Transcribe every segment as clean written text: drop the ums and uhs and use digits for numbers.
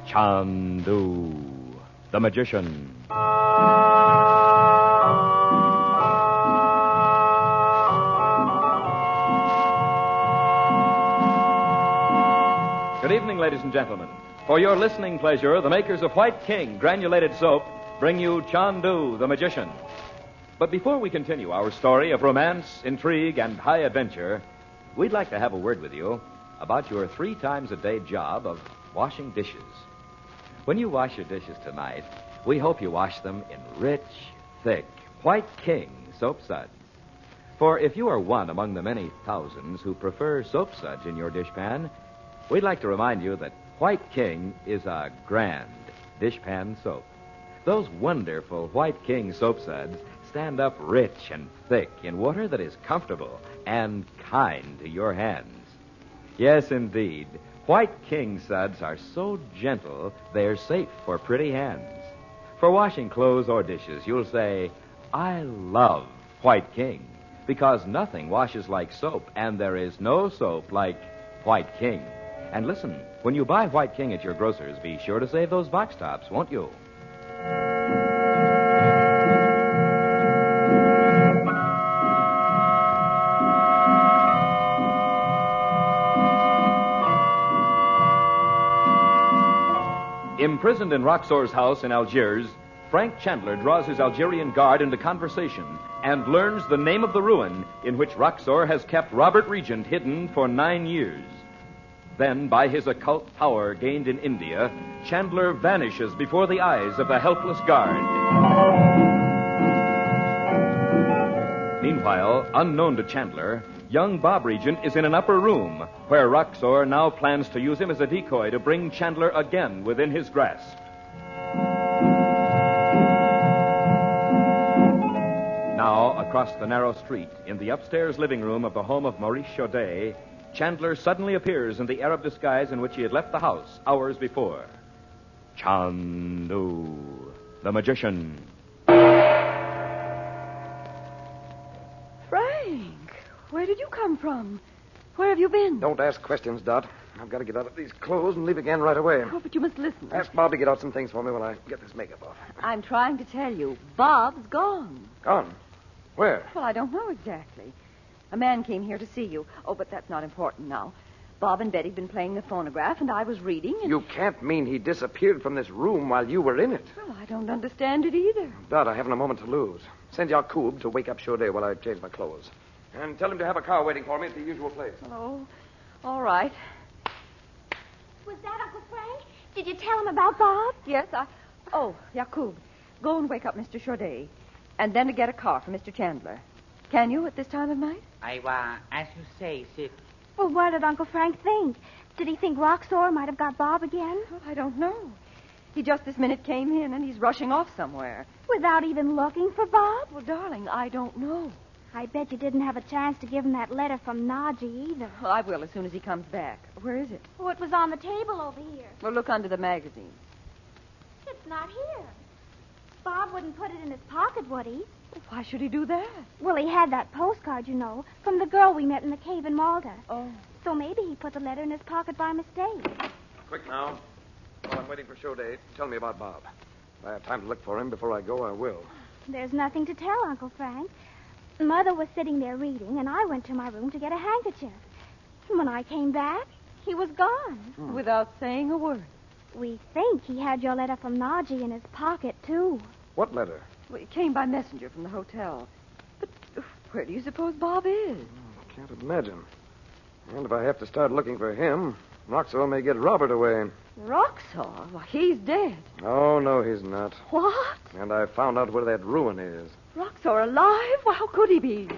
Chandu, the magician. Good evening, ladies and gentlemen. For your listening pleasure, the makers of White King granulated soap bring you Chandu, the magician. But before we continue our story of romance, intrigue, and high adventure, we'd like to have a word with you about your 3 times a day job of washing dishes. When you wash your dishes tonight, we hope you wash them in rich, thick, White King soap suds. For if you are one among the many thousands who prefer soap suds in your dishpan, we'd like to remind you that White King is a grand dishpan soap. Those wonderful White King soap suds stand up rich and thick in water that is comfortable and kind to your hands. Yes, indeed. White King suds are so gentle, they're safe for pretty hands. For washing clothes or dishes, you'll say, I love White King, because nothing washes like soap, and there is no soap like White King. And listen, when you buy White King at your grocer's, be sure to save those box tops, won't you? Imprisoned in Roxor's house in Algiers, Frank Chandler draws his Algerian guard into conversation and learns the name of the ruin in which Roxor has kept Robert Regent hidden for 9 years. Then, by his occult power gained in India, Chandler vanishes before the eyes of the helpless guard. Meanwhile, unknown to Chandler, young Bob Regent is in an upper room where Roxor now plans to use him as a decoy to bring Chandler again within his grasp. Now, across the narrow street, in the upstairs living room of the home of Maurice Chaudet, Chandler suddenly appears in the Arab disguise in which he had left the house hours before. Chandu, the magician. Frank, where did you come from? Where have you been? Don't ask questions, Dot. I've got to get out of these clothes and leave again right away. Oh, but you must listen. Ask Bob to get out some things for me while I get this makeup off. I'm trying to tell you, Bob's gone. Gone? Where? Well, I don't know exactly. A man came here to see you. Oh, but that's not important now. Bob and Betty have been playing the phonograph, and I was reading, and... You can't mean he disappeared from this room while you were in it. Well, I don't understand it either. Dot, I haven't a moment to lose. Send Yacoub to wake up Chaudet while I change my clothes. And tell him to have a car waiting for me at the usual place. Oh, all right. Was that Uncle Frank? Did you tell him about Bob? Yes, Oh, Yacoub, go and wake up Mr. Chaudet, and then to get a car for Mr. Chandler. Can you at this time of night? As you say, Sid. Well, what did Uncle Frank think? Did he think Roxor might have got Bob again? Well, I don't know. He just this minute came in, and he's rushing off somewhere. Without even looking for Bob? Well, darling, I don't know. I bet you didn't have a chance to give him that letter from Naji either. Well, I will as soon as he comes back. Where is it? Oh, it was on the table over here. Well, look under the magazine. It's not here. Bob wouldn't put it in his pocket, would he? Why should he do that? Well, he had that postcard, you know, from the girl we met in the cave in Malta. Oh. So maybe he put the letter in his pocket by mistake. Quick now. While I'm waiting for Chaudet, tell me about Bob. If I have time to look for him before I go, I will. There's nothing to tell, Uncle Frank. Mother was sitting there reading, and I went to my room to get a handkerchief. And when I came back, he was gone. Without saying a word. We think he had your letter from Naji in his pocket, too. What letter? Well, it came by messenger from the hotel. But where do you suppose Bob is? Can't imagine. And if I have to start looking for him, Roxor may get Robert away. Roxor? Why, he's dead. Oh, no, he's not. What? And I found out where that ruin is. Roxor alive? Well, how could he be?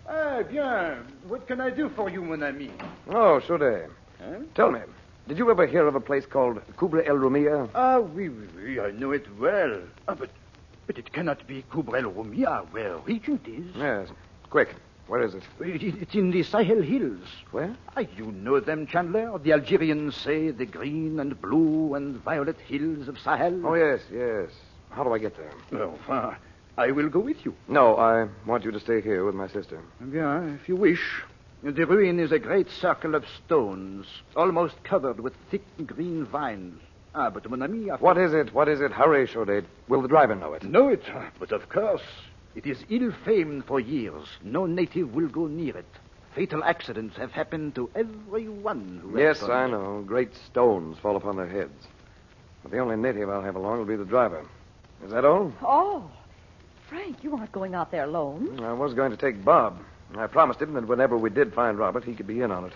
Ah, bien. What can I do for you, mon ami? Oh, Chaudet. Huh? Tell me, did you ever hear of a place called Kubra El Rumia? Ah, oui, I know it well. But it cannot be Kubra El Rumia where Regent is. Yes. Quick, where is it? It's in the Sahel Hills. Where? Ah, you know them, Chandler? The Algerians say the green and blue and violet hills of Sahel. Oh, yes. How do I get there? Enfin, I will go with you. No, I want you to stay here with my sister. Bien, if you wish. The ruin is a great circle of stones, almost covered with thick green vines. Ah, but mon ami... What is it? What is it? Hurry, Chaudet. Will the driver know it? Know it, but of course. It is ill-famed for years. No native will go near it. Fatal accidents have happened to everyone who Yes, has I gone know. Great stones fall upon their heads. But the only native I'll have along will be the driver. Is that all? Oh, Frank, you aren't going out there alone. I was going to take Bob. I promised him that whenever we did find Robert, he could be in on it.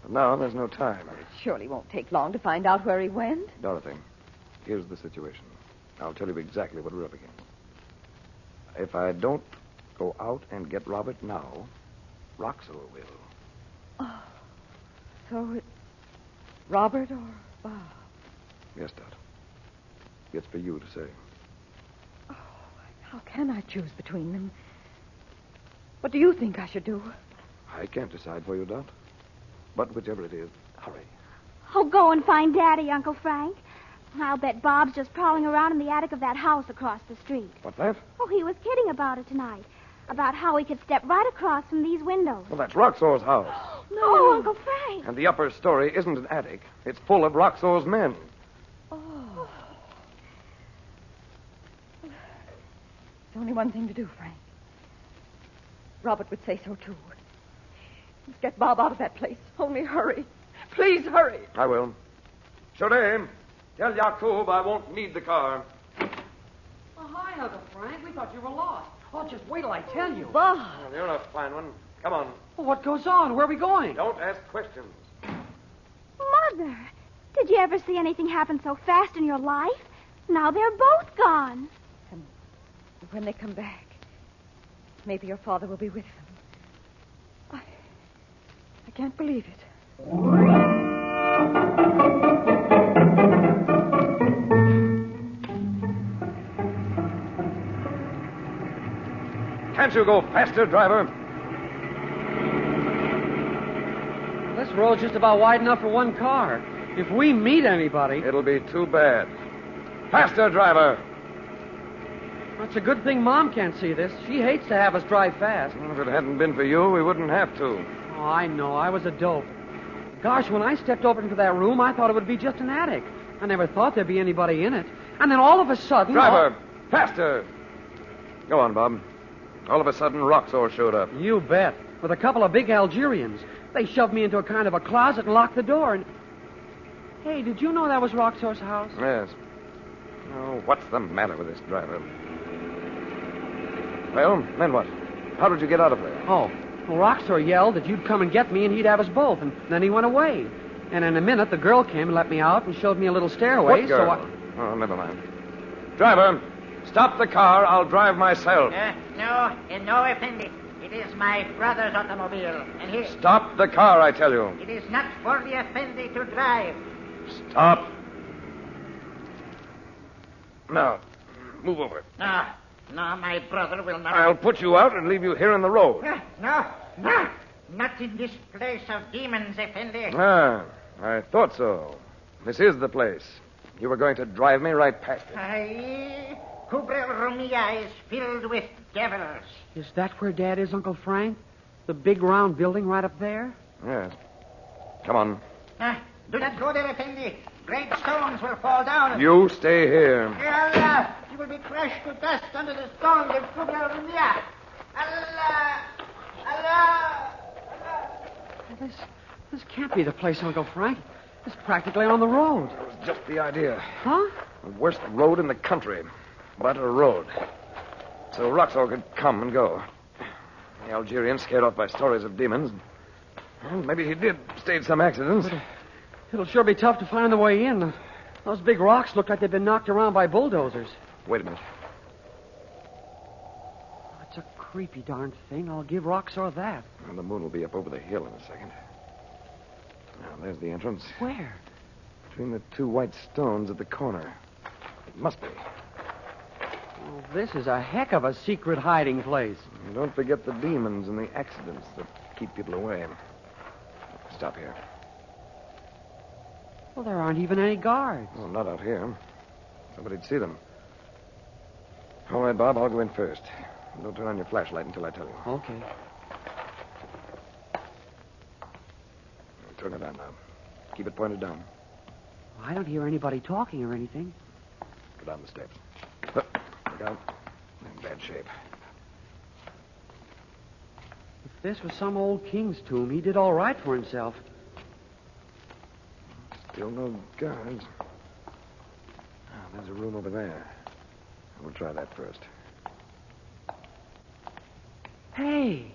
But now there's no time. It surely won't take long to find out where he went. Dorothy, here's the situation. I'll tell you exactly what we're up against. If I don't go out and get Robert now, Roxo will. Oh, so it's Robert or Bob? Yes, Dot. It's for you to say. Oh, how can I choose between them? What do you think I should do? I can't decide for you, Dot. But whichever it is, hurry. Oh, go and find Daddy, Uncle Frank. I'll bet Bob's just prowling around in the attic of that house across the street. What's that? Oh, he was kidding about it tonight. About how he could step right across from these windows. Well, that's Roxor's house. No. Oh, Uncle Frank. And the upper story isn't an attic. It's full of Roxor's men. Oh. There's only one thing to do, Frank. Robert would say so, too. Let's get Bob out of that place. Only hurry. Please hurry. I will. Chaudet, tell Yakub I won't need the car. Oh, hi, Uncle Frank. We thought you were lost. Oh, just wait till I tell you. Bob. Well, you're a fine one. Come on. Well, what goes on? Where are we going? Don't ask questions. Mother, did you ever see anything happen so fast in your life? Now they're both gone. And when they come back, maybe your father will be with them. I can't believe it. Can't you go faster, driver? This road's just about wide enough for one car. If we meet anybody... It'll be too bad. Faster, driver. It's a good thing Mom can't see this. She hates to have us drive fast. If it hadn't been for you, we wouldn't have to. Oh, I know. I was a dope. Gosh, when I stepped over into that room, I thought it would be just an attic. I never thought there'd be anybody in it. And then all of a sudden... Driver, faster. Go on, Bob. All of a sudden, Roxor showed up. You bet. With a couple of big Algerians. They shoved me into a kind of a closet and locked the door. And... Hey, did you know that was Roxor's house? Yes. Oh, what's the matter with this driver? Well, then what? How did you get out of there? Oh, well, Roxor yelled that you'd come and get me and he'd have us both. And then he went away. And in a minute, the girl came and let me out and showed me a little stairway. What girl? Oh, never mind. Driver, stop the car. I'll drive myself. No, Effendi. It is my brother's automobile. And he... Stop the car, I tell you. It is not for the Effendi to drive. Stop. Now, move over. No, my brother will not... I'll put you out and leave you here in the road. No. Not in this place of demons, Effendi. Ah, I thought so. This is the place. You were going to drive me right past it. Aye. Kubra Rumia is filled with devils. Is that where Dad is, Uncle Frank? The big round building right up there? Yes. Come on. Do not go there, Effendi. Great stones will fall down. You stay here. Allah, you will be crushed to dust under the stones of Kubra Rumia. Allah. This can't be the place, Uncle Frank. It's practically on the road. That was just the idea. Huh? The worst road in the country. But a road. So Roxor could come and go. The Algerian, scared off by stories of demons. Well, maybe he did stage some accidents. It'll sure be tough to find the way in. Those big rocks look like they've been knocked around by bulldozers. Wait a minute. It's a creepy darn thing. I'll give Roxor that. Well, the moon will be up over the hill in a second. Now, there's the entrance. Where? Between the two white stones at the corner. It must be. Well, this is a heck of a secret hiding place. And don't forget the demons and the accidents that keep people away. Stop here. Well, there aren't even any guards. Well, not out here. Somebody'd see them. All right, Bob, I'll go in first. Don't turn on your flashlight until I tell you. Okay. Turn it on now. Keep it pointed down. I don't hear anybody talking or anything. Go down the steps. Look out. In bad shape. If this was some old king's tomb, he did all right for himself. Still no guards. Oh, there's a room over there. We'll try that first. Hey,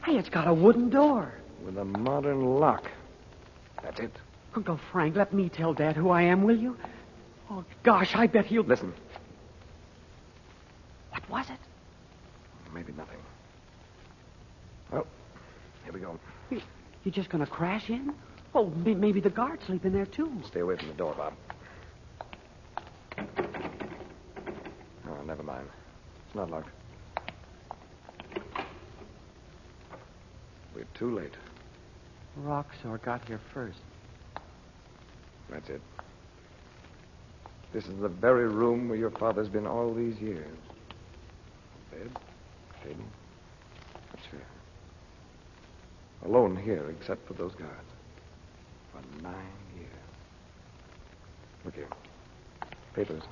it's got a wooden door. With a modern lock. That's it. Uncle Frank, let me tell Dad who I am, will you? Oh, gosh, I bet he'll... Listen. What was it? Maybe nothing. Well, here we go. You just gonna crash in? Oh, maybe the guards sleep in there, too. Stay away from the door, Bob. Oh, never mind. It's not locked. We're too late. Roxor got here first. That's it. This is the very room where your father's been all these years. Bed, table, a chair. Alone here, except for those guards. For 9 years. Look here. Papers.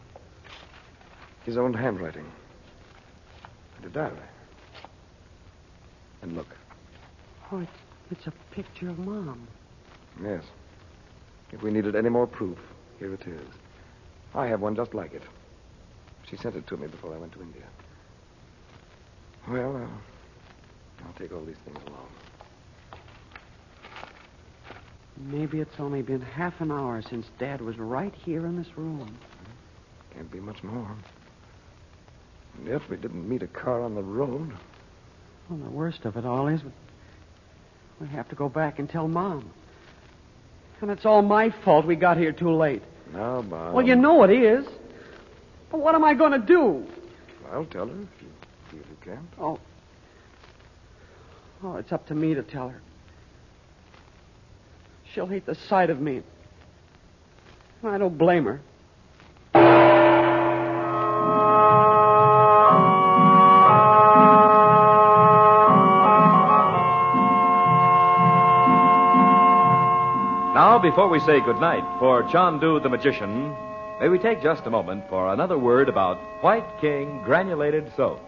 His own handwriting. And a diary. And look. Oh, it's a picture of Mom. Yes. If we needed any more proof, here it is. I have one just like it. She sent it to me before I went to India. Well, I'll take all these things along. Maybe it's only been half an hour since Dad was right here in this room. Can't be much more. And yet we didn't meet a car on the road. Well, the worst of it all is we have to go back and tell Mom. And it's all my fault we got here too late. Now, Bob. Well, you know it is. But what am I going to do? I'll tell her if you feel you can. Oh, it's up to me to tell her. She'll hate the sight of me. I don't blame her. Now, before we say goodnight for Chandu the Magician, may we take just a moment for another word about White King Granulated Soap.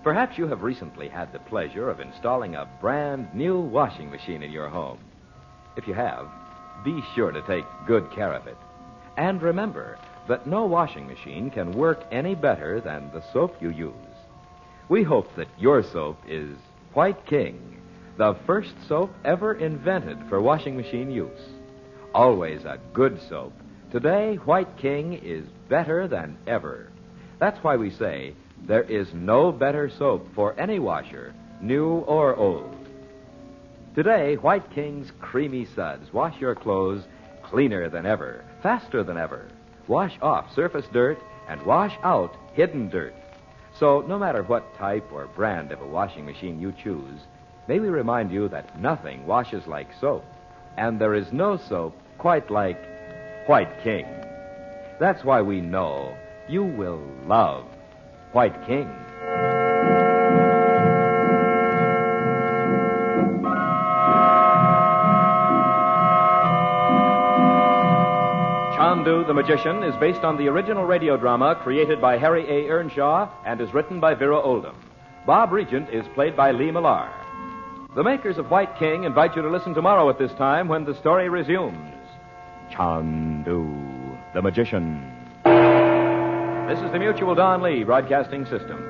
Perhaps you have recently had the pleasure of installing a brand new washing machine in your home. If you have, be sure to take good care of it. And remember that no washing machine can work any better than the soap you use. We hope that your soap is White King, the first soap ever invented for washing machine use. Always a good soap. Today, White King is better than ever. That's why we say there is no better soap for any washer, new or old. Today, White King's creamy suds wash your clothes cleaner than ever, faster than ever. Wash off surface dirt and wash out hidden dirt. So no matter what type or brand of a washing machine you choose, may we remind you that nothing washes like soap, and there is no soap quite like White King. That's why we know you will love White King. Chandu the Magician is based on the original radio drama created by Harry A. Earnshaw and is written by Vera Oldham. Bob Regent is played by Lee Millar. The makers of White King invite you to listen tomorrow at this time when the story resumes. Chandu the Magician. This is the Mutual Don Lee Broadcasting System.